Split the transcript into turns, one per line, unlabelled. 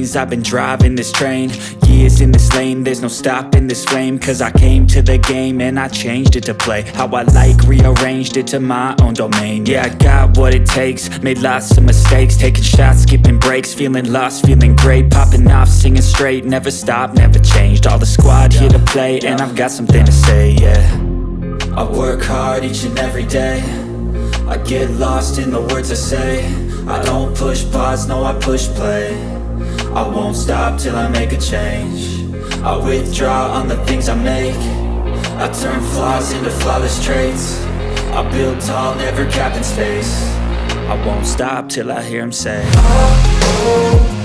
things. I've been driving this train, years in this lane. There's no stopping this flame, cause I came to the game and I changed it to play how I like, rearranged it to my own domain. Yeah, I got what it takes, made lots of mistakes, taking shots, skipping breaks, feeling lost, feeling great, popping off, singing straight, never stopped, never changed. All the squad here to play, and I've got something to say, yeah. I work hard each and every day, I get lost in the words I say. I don't push pause, no I push play. I won't stop till I make a change. I withdraw on the things I make. I turn flaws into flawless traits. I build tall, never capped in space. I won't stop till I hear him say, oh, oh.